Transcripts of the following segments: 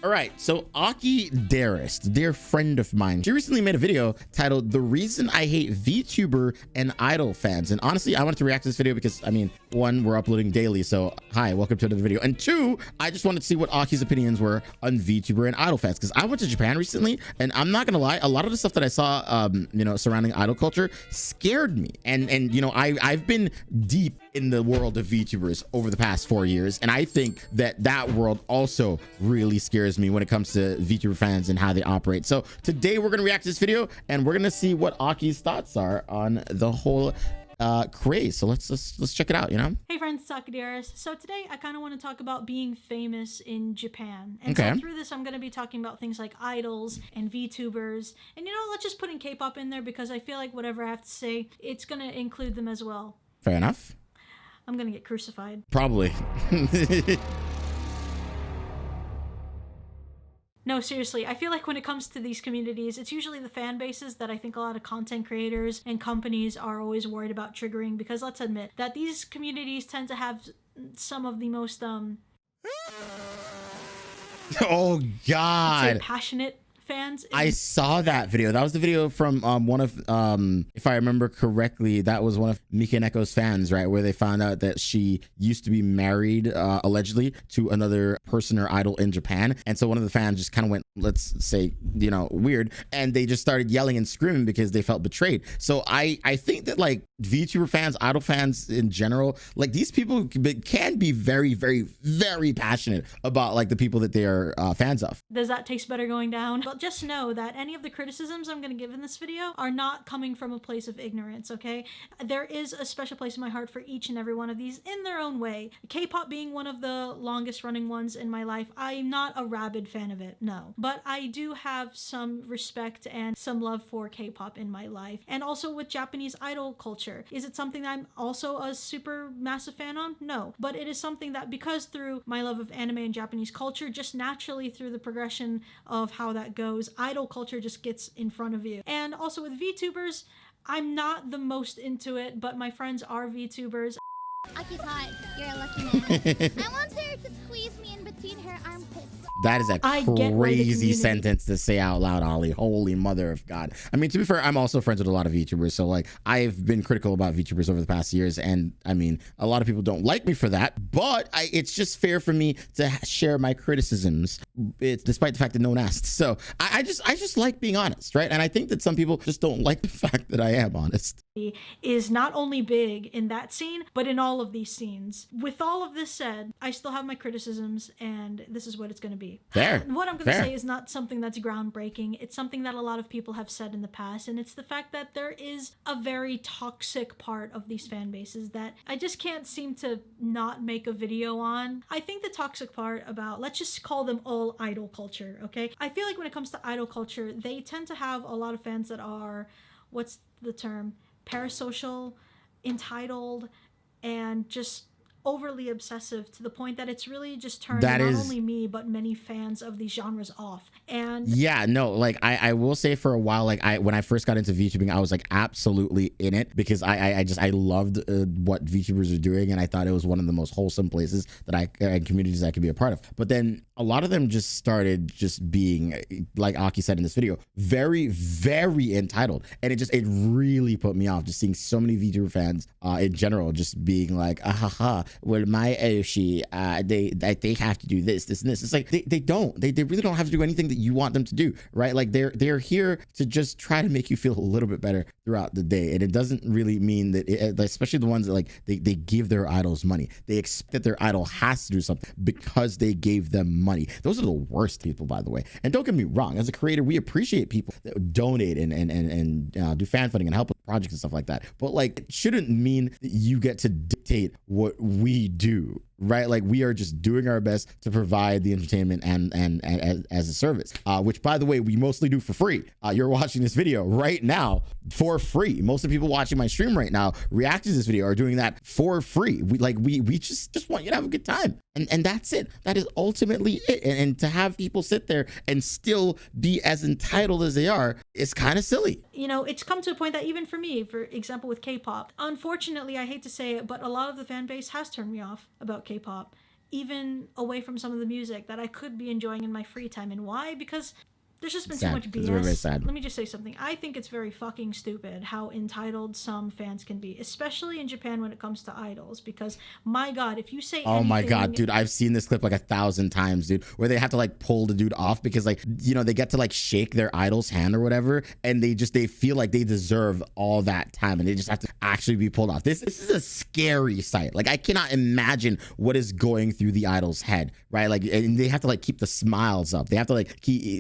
All right, so Aki Darist, dear friend of mine, she recently made a video titled "The Reason I Hate VTuber and Idol Fans." And honestly, I wanted to react to this video because, I mean, one, we're uploading daily, so hi, welcome to another video. And two, I just wanted to see what Aki's opinions were on VTuber and Idol fans, because I went to Japan recently, and I'm not gonna lie, a lot of the stuff that I saw, you know, surrounding idol culture scared me. And you know, I've been deep in the world of VTubers over the past 4 years, and I think that world also really scares me when it comes to VTuber fans and how they operate. So today we're gonna react to this video, and we're gonna see what Aki's thoughts are on the whole craze. So let's check it out, you know. Hey friends, it's Aki Darist. So today I kind of want to talk about being famous in Japan. And so through this I'm going to be talking about things like idols and VTubers. And you know, let's just put in K-pop in there because I feel like whatever I have to say, it's going to include them as well. Fair enough. I'm going to get crucified. Probably. No, seriously, I feel like when it comes to these communities, it's usually the fan bases that I think a lot of content creators and companies are always worried about triggering, because let's admit that these communities tend to have some of the most oh God, passionate fans. I saw that video. That was the video from one of, if I remember correctly, that was one of Mikaneko's fans, right? Where they found out that she used to be married, allegedly, to another person or idol in Japan. And so one of the fans just kind of went, let's say, you know, weird. And they just started yelling and screaming because they felt betrayed. So I think that like VTuber fans, idol fans in general, like these people can be very, very, very passionate about like the people that they are fans of. Does that taste better going down? But just know that any of the criticisms I'm going to give in this video are not coming from a place of ignorance, okay? There is a special place in my heart for each and every one of these in their own way. K-pop being one of the longest running ones in my life, I'm not a rabid fan of it, no. But I do have some respect and some love for K-pop in my life. And also with Japanese idol culture. Is it something that I'm also a super massive fan on? No. But it is something that, because through my love of anime and Japanese culture, just naturally through the progression of how that goes, idol culture just gets in front of you. And also with VTubers, I'm not the most into it, but my friends are VTubers. Aki's hot. You're a lucky man. I want her to squeeze me in between her armpits. That is a crazy sentence to say out loud, Ollie. Holy mother of God. I mean, to be fair, I'm also friends with a lot of VTubers. So like, I've been critical about VTubers over the past years. And I mean, a lot of people don't like me for that, but it's just fair for me to share my criticisms, despite the fact that no one asked. So I just like being honest, right? And I think that some people just don't like the fact that I am honest. Is not only big in that scene, but in all of these scenes. With all of this said, I still have my criticisms, and this is what it's going to be. Fair. What I'm going to say is not something that's groundbreaking. It's something that a lot of people have said in the past, and it's the fact that there is a very toxic part of these fan bases that I just can't seem to not make a video on. I think the toxic part about, let's just call them all idol culture, okay? I feel like when it comes to idol culture, they tend to have a lot of fans that are, what's the term? Parasocial, entitled, and just overly obsessive to the point that it's really just turned not only me but many fans of these genres off. And yeah, no, like I will say for a while, like when I first got into VTubing, I was like absolutely in it because I loved what VTubers are doing, and I thought it was one of the most wholesome places that and communities I could be a part of. But then a lot of them just started just being, like Aki said in this video, very, very entitled, and it really put me off just seeing so many VTuber fans in general just being like, ahaha, well, my Oshi, they have to do this, and this. It's like they don't. They really don't have to do anything that you want them to do, right? Like they're here to just try to make you feel a little bit better throughout the day, and it doesn't really mean that. Especially the ones that like they give their idols money. They expect that their idol has to do something because they gave them money. Those are the worst people, by the way. And don't get me wrong, as a creator, we appreciate people that donate and do fan funding and help with projects and stuff like that. But like, it shouldn't mean that you get to dictate what we do, right? Like, we are just doing our best to provide the entertainment and as a service, which, by the way, we mostly do for free. You're watching this video right now for free. Most of the people watching my stream right now reacting to this video are doing that for free. We just want you to have a good time, and that's it. That is ultimately it. And to have people sit there and still be as entitled as they are is kind of silly. You know, it's come to a point that even for me, for example, with K-pop, unfortunately, I hate to say it, but a lot of the fan base has turned me off about K-pop. even away from some of the music that I could be enjoying in my free time. And why? Because there's just been Sad. too much It's very, very BS. sad. Let me just say something. I think it's very fucking stupid how entitled some fans can be, especially in Japan when it comes to idols. Because my God, if you say Oh my anything- God, dude, I've seen this clip like 1,000 times, dude, where they have to like pull the dude off because like, you know, they get to like shake their idol's hand or whatever, and they feel like they deserve all that time, and they just have to actually be pulled off. This is a scary sight. Like, I cannot imagine what is going through the idol's head, right? Like, and they have to like keep the smiles up. They have to like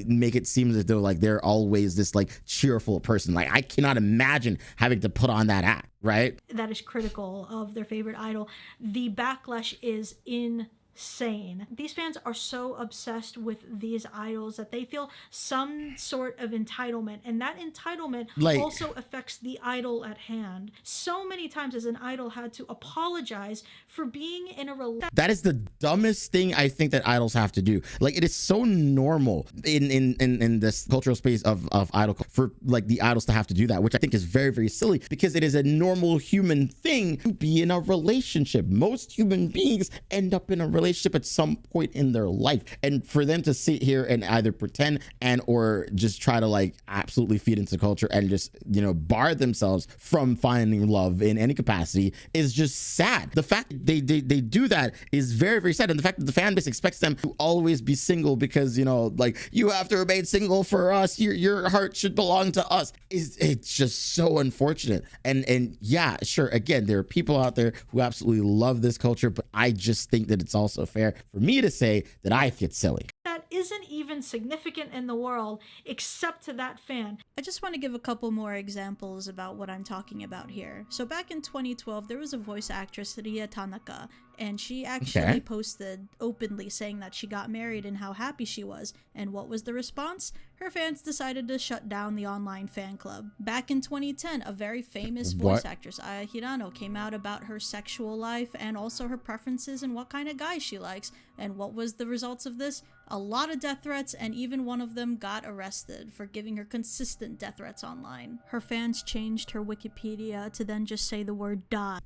make it seem as though like they're always this like cheerful person. Like, I cannot imagine having to put on that act, right? that is critical of their favorite idol. The backlash is insane. These fans are so obsessed with these idols that they feel some sort of entitlement, and that entitlement Like- also affects the idol at hand. So many times as an idol had to apologize for being in a relationship. That is the dumbest thing I think that idols have to do. Like, it is so normal in this cultural space of idol for like the idols to have to do that, which I think is very, very silly, because it is a normal human thing to be in a relationship. Most human beings end up in a relationship at some point in their life, and for them to sit here and either pretend and or just try to like absolutely feed into culture and just, you know, bar themselves from finding love in any capacity is just sad. The fact they do that is very, very sad, and the fact that the fan base expects them to always be single because, you know, like, you have to remain single for us, your heart should belong to us, it's just so unfortunate. And yeah, sure, again, there are people out there who absolutely love this culture, but I just think that it's also fair for me to say that I think it's silly. That isn't even significant in the world except to that fan. I just want to give a couple more examples about what I'm talking about here. So back in 2012, there was a voice actress, Ria Tanaka, and she actually posted openly saying that she got married and how happy she was. And what was the response? Her fans decided to shut down the online fan club. Back in 2010, a very famous voice actress, Aya Hirano, came out about her sexual life and also her preferences and what kind of guys she likes. And what was the results of this? A lot of death threats, and even one of them got arrested for giving her consistent death threats online. Her fans changed her Wikipedia to then just say the word die.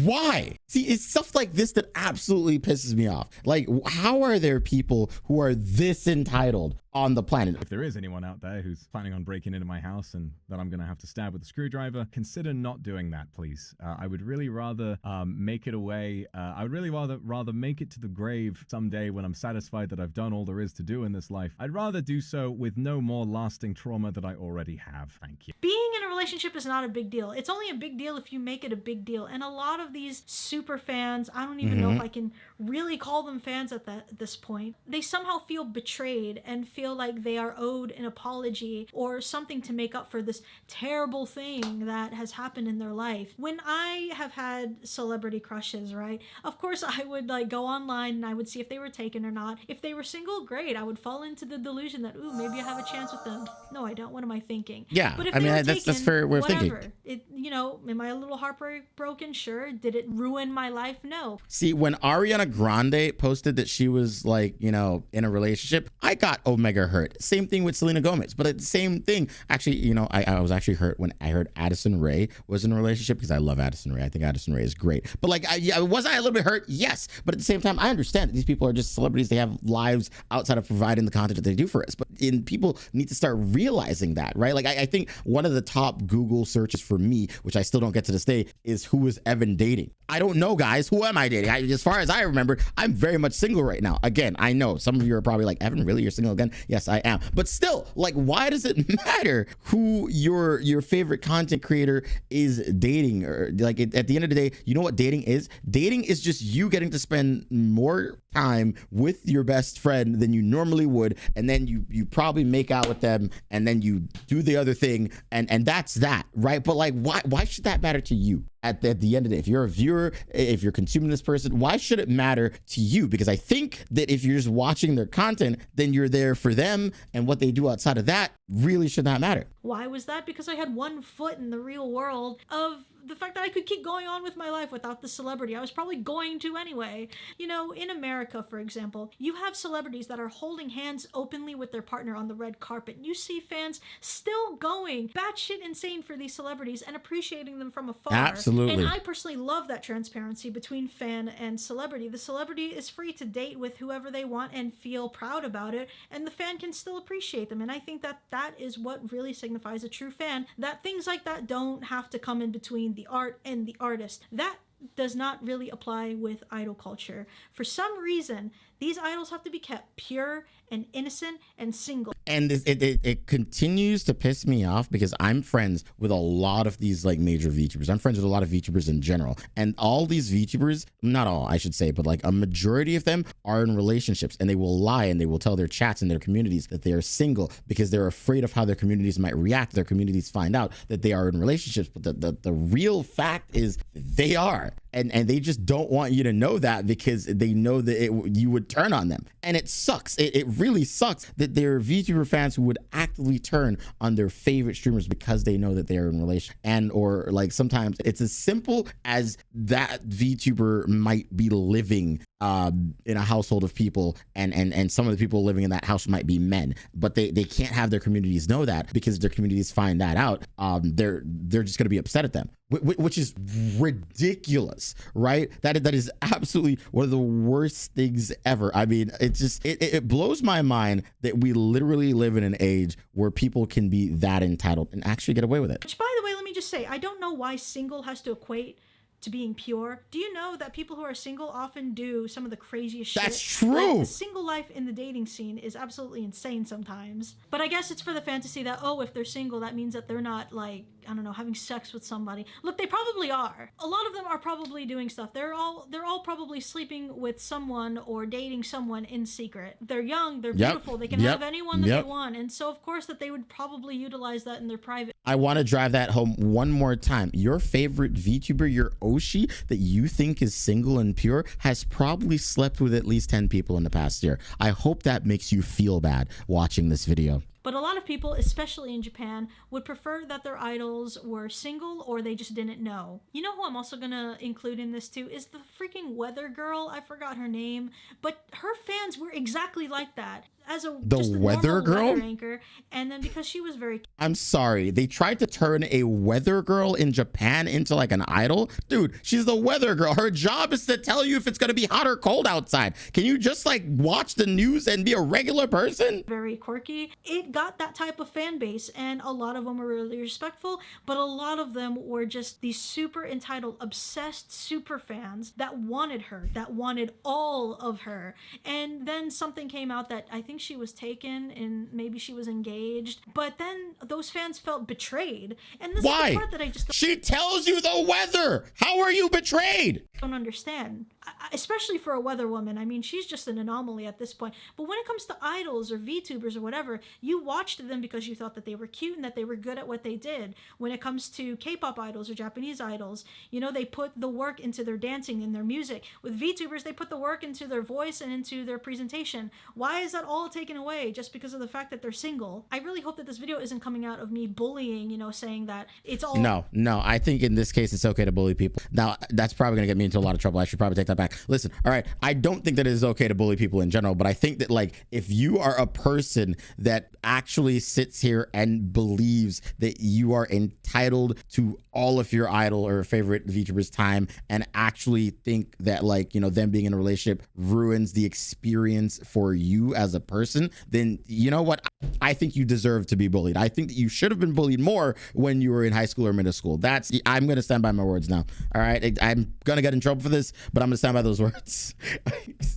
Why? See, it's stuff like this that absolutely pisses me off. Like, how are there people who are this entitled on the planet? If there is anyone out there who's planning on breaking into my house and that I'm going to have to stab with a screwdriver, consider not doing that, please. I would really rather make it away. I would really rather make it to the grave someday when I'm satisfied that I've done all there is to do in this life. I'd rather do so with no more lasting trauma that I already have. Thank you. Being in a relationship is not a big deal. It's only a big deal if you make it a big deal. And a lot of these super fans, I don't even know if I can really call them fans at this point, they somehow feel betrayed and feel like they are owed an apology or something to make up for this terrible thing that has happened in their life. When I have had celebrity crushes, right, of course I would like go online and I would see if they were taken or not. If they were single, great. I would fall into the delusion that, ooh, maybe I have a chance with them. No, I don't. What am I thinking? Yeah, but if I they mean, were that's taken, fair way of thinking. whatever. It, you know, am I a little heartbroken? Sure. Did it ruin my life? No. See, when Ariana Grande posted that she was like, you know, in a relationship, I got omega hurt. Same thing with Selena Gomez, but it's the same thing. Actually, you know, I was actually hurt when I heard Addison Rae was in a relationship, because I love Addison Rae. I think Addison Rae is great. But like, was I a little bit hurt? Yes. But at the same time, I understand that these people are just celebrities. They have lives outside of providing the content that they do for us. But people need to start realizing that, right? Like, I think one of the top Google searches for me, which I still don't get to this day, is who is Evan dating? I don't know, guys. Who am I dating? As far as I remember, I'm very much single right now. Again, I know some of you are probably like, Evan, really? You're single again? Yes, I am. But still, like, why does it matter who your favorite content creator is dating? Or like, at the end of the day, you know what dating is? Dating is just you getting to spend more time with your best friend than you normally would, and then you probably make out with them, and then you do the other thing, and that's that, right? But like, why should that matter to you? At the end of the day, if you're a viewer, if you're consuming this person, why should it matter to you? Because I think that if you're just watching their content, then you're there for them, and what they do outside of that really should not matter. Why was that? Because I had one foot in the real world of the fact that I could keep going on with my life without the celebrity. I was probably going to anyway. You know, in America, for example, you have celebrities that are holding hands openly with their partner on the red carpet. You see fans still going batshit insane for these celebrities and appreciating them from afar. Absolutely. And I personally love that transparency between fan and celebrity. The celebrity is free to date with whoever they want and feel proud about it, and the fan can still appreciate them. And I think that that is what really signifies a true fan, that things like that don't have to come in between the art and the artist. That does not really apply with idol culture. For some reason, these idols have to be kept pure and innocent and single. And it continues to piss me off because I'm friends with a lot of these like major VTubers. I'm friends with a lot of VTubers in general. And all these VTubers, not all, I should say, but like a majority of them are in relationships, and they will lie and they will tell their chats and their communities that they are single because they're afraid of how their communities might react. Their communities find out that they are in relationships, but the real fact is they are. And they just don't want you to know that because they know that you would turn on them. And it sucks. It really sucks that there are VTuber fans who would actively turn on their favorite streamers because they know that they are in a relation. And or like sometimes it's as simple as that VTuber might be living in a household of people, and some of the people living in that house might be men, but they can't have their communities know that because if their communities find that out, they're just going to be upset at them, which is ridiculous, right? That is absolutely one of the worst things ever. I mean, it blows my mind that we literally live in an age where people can be that entitled and actually get away with it. Which, by the way, let me just say, I don't know why single has to equate to being pure. Do you know that people who are single often do some of the craziest shit? That's true. Like, the single life in the dating scene is absolutely insane sometimes. But I guess it's for the fantasy that, oh, if they're single, that means that they're not, like, I don't know, having sex with somebody. Look, they probably are. A lot of them are probably doing stuff. They're all probably sleeping with someone or dating someone in secret. They're young, they're beautiful, they can have anyone that they want. And so, of course, that they would probably utilize that in their private. I want to drive that home one more time. Your favorite VTuber, your Oshi, that you think is single and pure, has probably slept with at least 10 people in the past year. I hope that makes you feel bad watching this video. But a lot of people, especially in Japan, would prefer that their idols were single or they just didn't know. You know who I'm also gonna include in this too is the freaking weather girl. I forgot her name, but her fans were exactly like that. As just a weather girl weather anchor, and then because she was very, I'm sorry, they tried to turn a weather girl in Japan into like an idol. Dude, she's the weather girl. Her job is to tell you if it's gonna be hot or cold outside. Can you just like watch the news and be a regular person? very quirky. It got that type of fan base, and a lot of them were really respectful, but a lot of them were just these super entitled, obsessed super fans that wanted her, that wanted all of her. And then something came out that I think she was taken and maybe she was engaged, but then those fans felt betrayed. And this is the part that I just She tells you the weather. How are you betrayed? don't understand, especially for a weather woman. I mean, she's just an anomaly at this point. But when it comes to idols or VTubers or whatever, you watched them because you thought that they were cute and that they were good at what they did. When it comes to K-pop idols or Japanese idols, you know, they put the work into their dancing and their music. With VTubers, they put the work into their voice and into their presentation. Why is that all taken away just because of the fact that they're single? I really hope that this video isn't coming out of me bullying, you know, saying that it's all... No, I think in this case, it's okay to bully people. Now, that's probably going to get me into a lot of trouble. I should probably take that back. Listen, all right, I don't think that it is okay to bully people in general, but I think that, like, if you are a person that actually sits here and believes that you are entitled to all of your idol or favorite VTuber's time and actually think that, like, you know, them being in a relationship ruins the experience for you as a person, then you know what? I think you deserve to be bullied. I think that you should have been bullied more when you were in high school or middle school. I'm going to stand by my words now. All right. I'm going to get in trouble for this, but I'm going to stand by those words.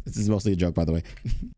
This is mostly a joke, by the way.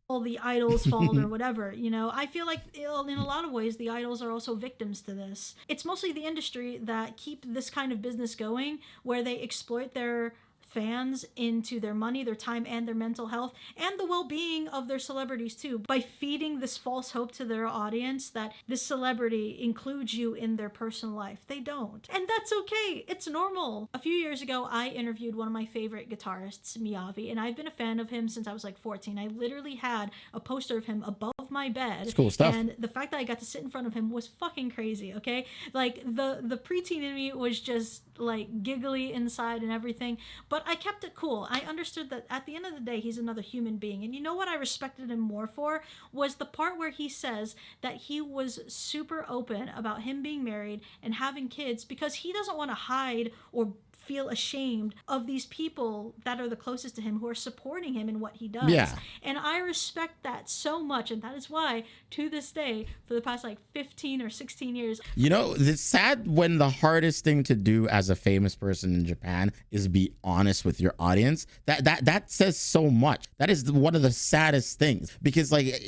All the idols' fault or whatever, you know. I feel like in a lot of ways the idols are also victims to this. It's mostly the industry that keep this kind of business going, where they exploit their fans into their money, their time, and their mental health, and the well-being of their celebrities too, by feeding this false hope to their audience that this celebrity includes you in their personal life. They don't. And that's okay. It's normal. A few years ago, I interviewed one of my favorite guitarists, Miyavi, and I've been a fan of him since I was like 14. I literally had a poster of him above my bed. It's cool stuff. And the fact that I got to sit in front of him was fucking crazy, okay? Like, the preteen in me was just like giggly inside and everything, but I kept it cool. I understood that at the end of the day, he's another human being. And you know what I respected him more for was the part where he says that he was super open about him being married and having kids because he doesn't want to hide or feel ashamed of these people that are the closest to him who are supporting him in what he does. Yeah. And I respect that so much, and that is why to this day, for the past like 15 or 16 years, You know, it's sad when the hardest thing to do as a famous person in Japan is be honest with your audience. That says so much. That is one of the saddest things, because like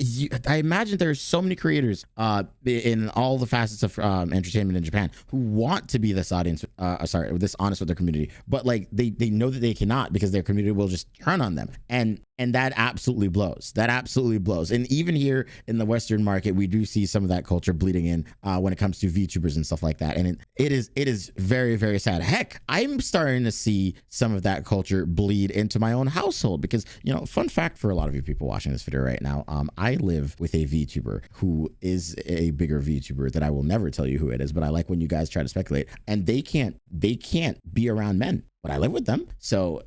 I imagine there's so many creators in all the facets of entertainment in Japan who want to be this this honest with their community, but like they know that they cannot, because their community will just turn on them, and that absolutely blows. That absolutely blows. And even here in the Western market, we do see some of that culture bleeding in when it comes to VTubers and stuff like that. And it is very, very sad. Heck, I'm starting to see some of that culture bleed into my own household, because, you know, fun fact for a lot of you people watching this video right now, I live with a VTuber who is a bigger VTuber that I will never tell you who it is, but I like when you guys try to speculate, and they can't be around men, but I live with them. So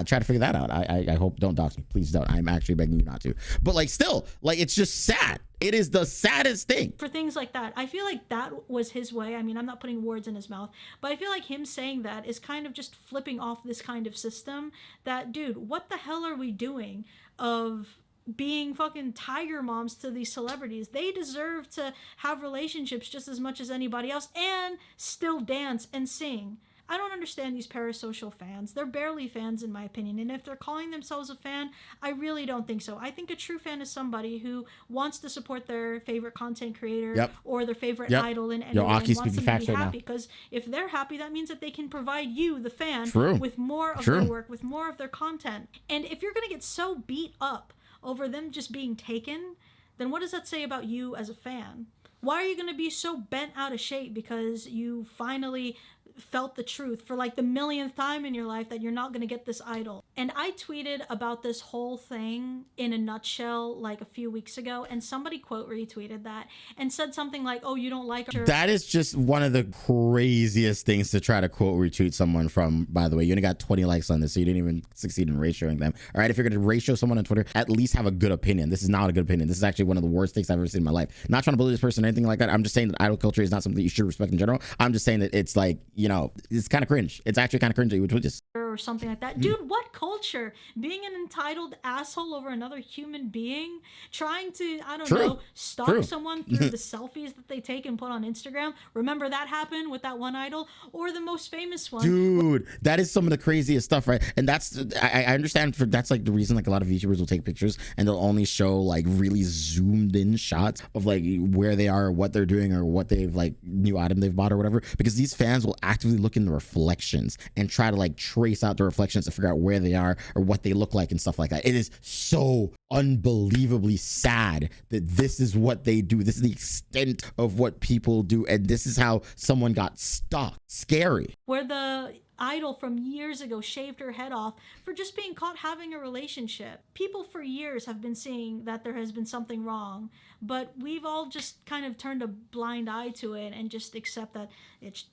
try to figure that out. I hope, don't dox me. Please don't. I'm actually begging you not to. But like, still, like, it's just sad. It is the saddest thing. For things like that, I feel like that was his way. I mean, I'm not putting words in his mouth, but I feel like him saying that is kind of just flipping off this kind of system that, dude, what the hell are we doing of being fucking tiger moms to these celebrities? They deserve to have relationships just as much as anybody else and still dance and sing. I don't understand these parasocial fans. They're barely fans in my opinion. And if they're calling themselves a fan, I really don't think so. I think a true fan is somebody who wants to support their favorite content creator or their favorite idol in any way, and wants them to be happy. Because if they're happy, that means that they can provide you, the fan, with more of their work, with more of their content. And if you're going to get so beat up over them just being taken, then what does that say about you as a fan? Why are you going to be so bent out of shape because you finally felt the truth for like the millionth time in your life that you're not going to get this idol? And I tweeted about this whole thing in a nutshell like a few weeks ago, and somebody quote retweeted that and said something like, oh, you don't like her. That is just one of the craziest things to try to quote retweet someone from. By the way, you only got 20 likes on this, so you didn't even succeed in ratioing them. All right, if you're going to ratio someone on Twitter, at least have a good opinion. This is not a good opinion. This is actually one of the worst things I've ever seen in my life. Not trying to bully this person or anything like that. I'm just saying that idol culture is not something that you should respect in general. I'm just saying that it's like, you know, it's kind of cringe. It's actually kind of cringy, which would just or something like that. Dude, what culture? Being an entitled asshole over another human being, trying to, I don't know, stalk someone through the selfies that they take and put on Instagram. Remember that happened with that one idol? Or the most famous one. Dude, that is some of the craziest stuff, right? And that's, I understand, that's like the reason like a lot of YouTubers will take pictures and they'll only show like really zoomed in shots of like where they are, or what they're doing, or what they've like new item they've bought or whatever, because these fans will actively look in the reflections and try to like trace out the reflections to figure out where they are or what they look like and stuff like that. It is so unbelievably sad that this is what they do. This is the extent of what people do, and this is how someone got stalked. Scary. Where the idol from years ago shaved her head off for just being caught having a relationship. People for years have been seeing that there has been something wrong, but we've all just kind of turned a blind eye to it and just accept that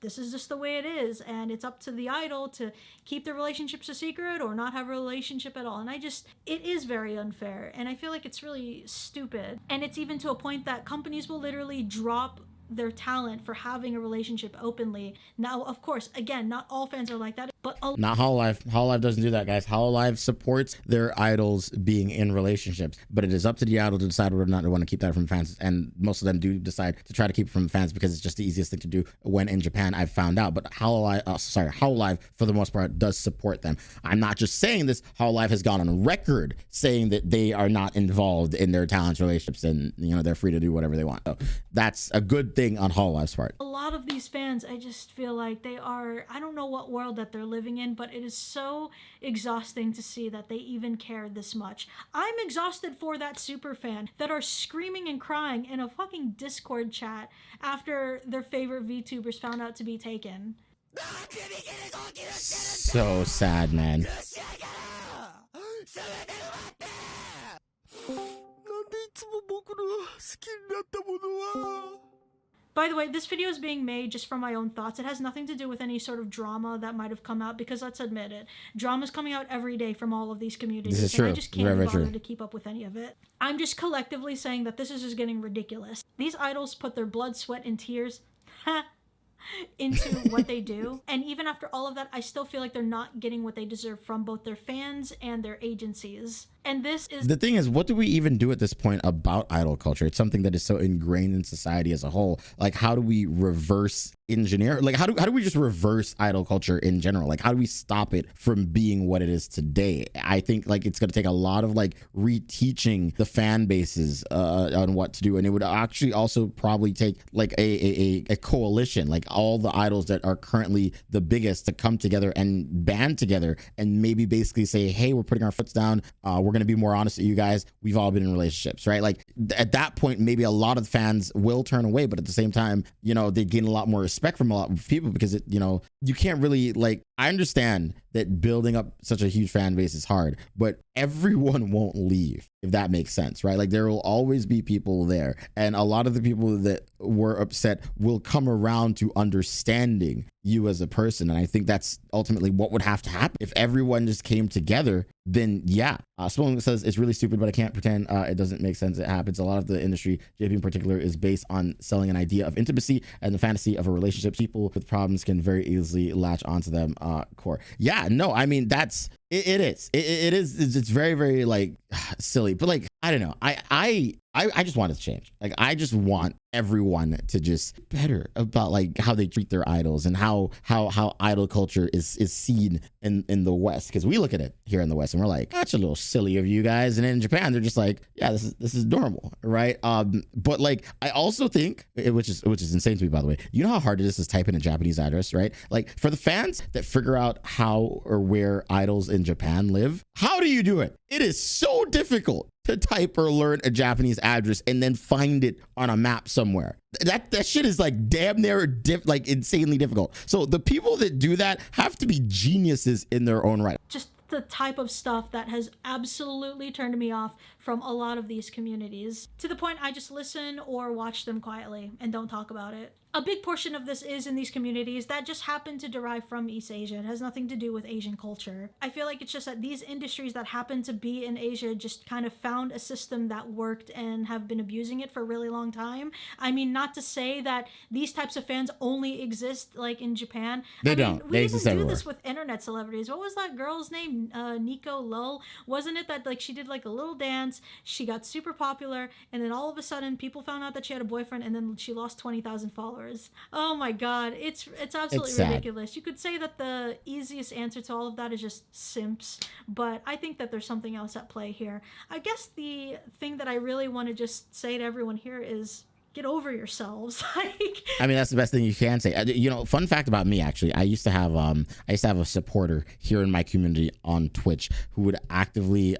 this is just the way it is, and it's up to the idol to keep their relationships a secret or not have a relationship at all. And it is very unfair, and I feel like it's really stupid. And it's even to a point that companies will literally drop their talent for having a relationship openly. Now, of course, again, not all fans are like that, but not Hololive. Hololive doesn't do that, guys. Hololive supports their idols being in relationships, but it is up to the idol to decide whether or not they want to keep that from fans. And most of them do decide to try to keep it from fans because it's just the easiest thing to do when in Japan, I've found out. But Hololive, for the most part, does support them. I'm not just saying this. Hololive has gone on record saying that they are not involved in their talents relationships, and you know, they're free to do whatever they want. So that's a good good thing on Hololife's part. A lot of these fans, I just feel like they are, I don't know what world that they're living in, but it is so exhausting to see that they even care this much. I'm exhausted for that super fan that are screaming and crying in a fucking Discord chat after their favorite VTubers found out to be taken. So sad, man. By the way, this video is being made just from my own thoughts. It has nothing to do with any sort of drama that might have come out, because let's admit it, drama's coming out every day from all of these communities. This is and true. I just can't Very bother true. to keep up with any of it. I'm just collectively saying that this is just getting ridiculous. These idols put their blood, sweat, and tears into what they do, and even after all of that, I still feel like they're not getting what they deserve from both their fans and their agencies. And this is the thing is, what do we even do at this point about idol culture? It's something that is so ingrained in society as a whole. Like, how do we reverse engineer? Like, how do we just reverse idol culture in general? Like, how do we stop it from being what it is today? I think like it's going to take a lot of like reteaching the fan bases on what to do, and it would actually also probably take like a coalition, like all the idols that are currently the biggest, to come together and band together and maybe basically say, hey, we're putting our foots down. We're going to be more honest with you guys. We've all been in relationships, right? Like at that point, maybe a lot of fans will turn away, but at the same time, you know, they gain a lot more respect from a lot of people, because it, you know, you can't really like, I understand that building up such a huge fan base is hard, but everyone won't leave, if that makes sense, right? Like there will always be people there, and a lot of the people that were upset will come around to understanding you as a person. And I think that's ultimately what would have to happen if everyone just came together. Then yeah, someone says it's really stupid, but I can't pretend it doesn't make sense. It happens. A lot of the industry, JP in particular, is based on selling an idea of intimacy and the fantasy of a relationship. People with problems can very easily latch onto them. Core. Yeah, no, I mean that's it is. It's very, very like silly, but like I don't know. I just want it to change. Like I just want everyone to just better about like how they treat their idols and how idol culture is seen in the West, because we look at it here in the West and we're like, that's a little silly of you guys, and in Japan they're just like, yeah, this is normal, right? But like I also think, which is insane to me, by the way, you know how hard it is to type in a Japanese address, right? Like for the fans that figure out how or where idols in Japan live, how do you do it? It is so difficult to type or learn a Japanese address and then find it on a map somewhere. That shit is like damn near like insanely difficult. So the people that do that have to be geniuses in their own right. just the type of stuff that has absolutely turned me off from a lot of these communities, to the point I just listen or watch them quietly and don't talk about it. A big portion of this is in these communities that just happen to derive from East Asia. It has nothing to do with Asian culture. I feel like it's just that these industries that happen to be in Asia just kind of found a system that worked and have been abusing it for a really long time. I mean, not to say that these types of fans only exist like in Japan. They don't. don't. We They even exist do everywhere. this with internet celebrities. What was that girl's name? Nico Lull. Wasn't it that like she did like a little dance, she got super popular, and then all of a sudden people found out that she had a boyfriend, and then she lost 20,000 followers. Oh my god, it's absolutely It's sad. ridiculous. You could say that the easiest answer to all of that is just simps, but I think that there's something else at play here. I guess the thing that I really want to just say to everyone here is get over yourselves. Like, I mean, that's the best thing you can say. You know, fun fact about me, actually, I used to have a supporter here in my community on Twitch who would actively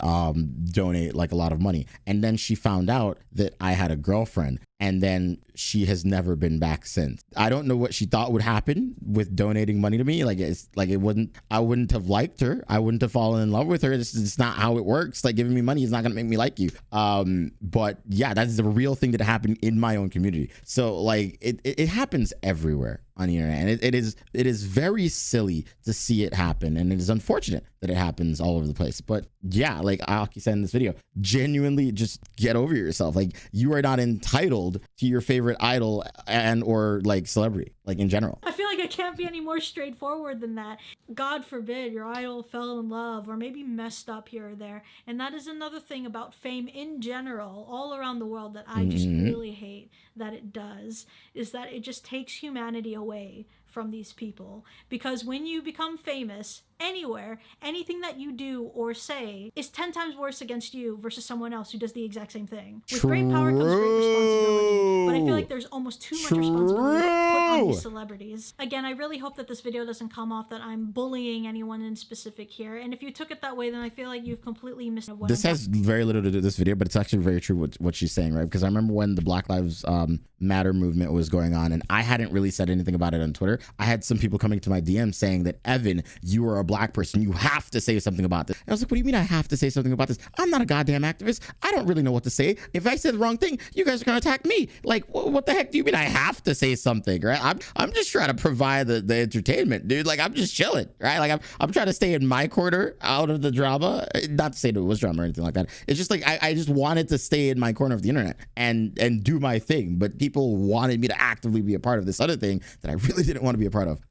donate like a lot of money, and then she found out that I had a girlfriend, and then she has never been back since. I don't know what she thought would happen with donating money to me. Like I wouldn't have liked her. I wouldn't have fallen in love with her. This is not how it works. Like giving me money is not going to make me like you. But yeah, that's the real thing that happened in my own community. So like it happens everywhere on the internet, and it is very silly to see it happen, and it is unfortunate that it happens all over the place. But yeah, like Aoki said in this video, genuinely just get over yourself. Like you are not entitled to your favorite idol and or like celebrity, like in general. I feel like I can't be any more straightforward than that. God forbid your idol fell in love or maybe messed up here or there. And that is another thing about fame in general, all around the world, that I just really hate that it does, is that it just takes humanity away from these people. Because when you become famous anywhere, anything that you do or say is 10 times worse against you versus someone else who does the exact same thing. With great power comes great responsibility. But I feel like like there's almost too much responsibility put on these celebrities. Again, I really hope that this video doesn't come off that I'm bullying anyone in specific here. And if you took it that way, then I feel like you've completely missed what this has very little to do with this video, but it's actually very true what she's saying, right? Because I remember when the Black Lives Matter movement was going on, and I hadn't really said anything about it on Twitter. I had some people coming to my DM saying that, Evan, you are a black person, you have to say something about this. And I was like, what do you mean I have to say something about this? I'm not a goddamn activist. I don't really know what to say. If I say the wrong thing, you guys are gonna attack me. Like, what the heck do you mean I have to say something, right? I'm just trying to provide the entertainment, dude. Like, I'm just chilling, right? Like, I'm trying to stay in my corner out of the drama. Not to say that it was drama or anything like that. It's just like I just wanted to stay in my corner of the internet and do my thing. But people wanted me to actively be a part of this other thing that I really didn't want to be a part of.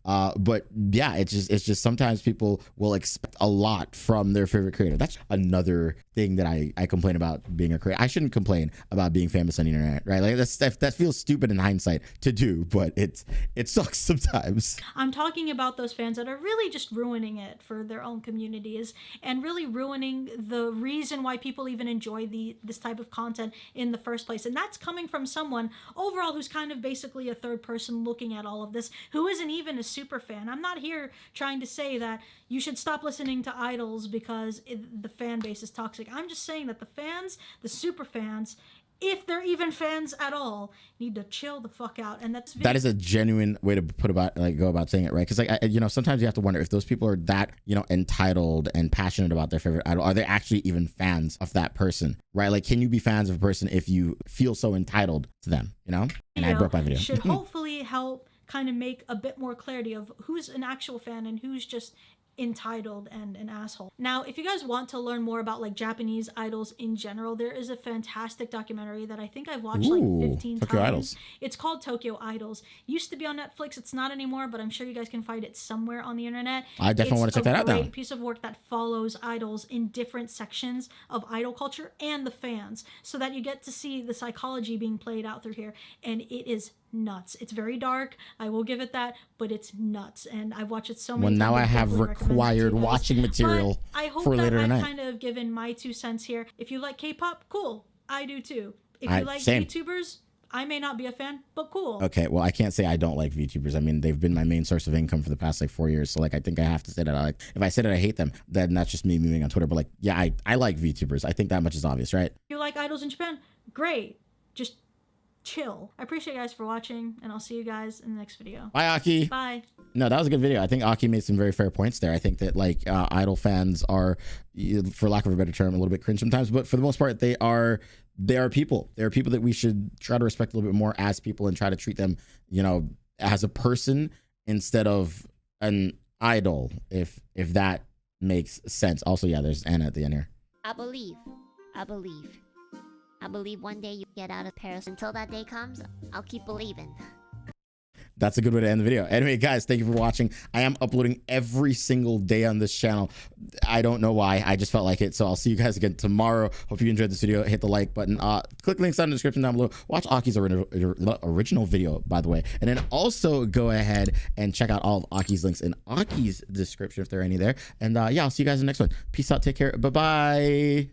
But yeah, it's just sometimes people will expect a lot from their favorite creator. That's another thing that I complain about being a creator. I shouldn't complain about being famous on the internet, right? Like that feels stupid in hindsight to do, but it sucks sometimes. I'm talking about those fans that are really just ruining it for their own communities and really ruining the reason why people even enjoy this type of content in the first place. And that's coming from someone overall who's kind of basically a third person looking at all of this, who isn't even a super fan. I'm not here trying to say that you should stop listening to idols because the fan base is toxic. I'm just saying that the fans, the super fans, if they're even fans at all, need to chill the fuck out. And that is a genuine way to go about saying it, right? Because sometimes you have to wonder if those people are that entitled and passionate about their favorite idol, are they actually even fans of that person, right? Like, can you be fans of a person if you feel so entitled to them, And I broke my video. Should hopefully help kind of make a bit more clarity of who's an actual fan and who's just entitled and an asshole. Now, if you guys want to learn more about like Japanese idols in general, there is a fantastic documentary that I think I've watched like 15 Tokyo times. Idols. It's called Tokyo Idols. Used to be on Netflix. It's not anymore, but I'm sure you guys can find it somewhere on the internet. I definitely want to check that out now. It's a great piece of work that follows idols in different sections of idol culture and the fans, so that you get to see the psychology being played out through here, and it is nuts. It's very dark, I will give it that, but it's nuts, and I've watched it so many times. Well, now I have required watching material for later tonight. I hope that I've kind of given my 2 cents here. If you like K-pop, cool, I do too. If you like same. VTubers, I may not be a fan, but cool. Okay, well, I can't say I don't like VTubers. I mean, they've been my main source of income for the past like 4 years. So like, I think I have to say that if I say that I hate them, then that's just me memeing on Twitter. But like, yeah, I like VTubers. I think that much is obvious, right? You like idols in Japan? Great. Just chill. I appreciate you guys for watching, and I'll see you guys in the next video. Bye, Aki. Bye. No, that was a good video. I think Aki made some very fair points there. I think that like idol fans are, for lack of a better term, a little bit cringe sometimes, but for the most part, they are people. They are people that we should try to respect a little bit more as people and try to treat them, as a person instead of an idol, if that makes sense. Also, yeah, there's Anna at the end here. I believe one day you get out of Paris. Until that day comes, I'll keep believing. That's a good way to end the video. Anyway, guys, thank you for watching. I am uploading every single day on this channel. I don't know why. I just felt like it. So I'll see you guys again tomorrow. Hope you enjoyed this video. Hit the like button. Click links down in the description down below. Watch Aki's original video, by the way. And then also go ahead and check out all of Aki's links in Aki's description if there are any there. And yeah, I'll see you guys in the next one. Peace out. Take care. Bye-bye.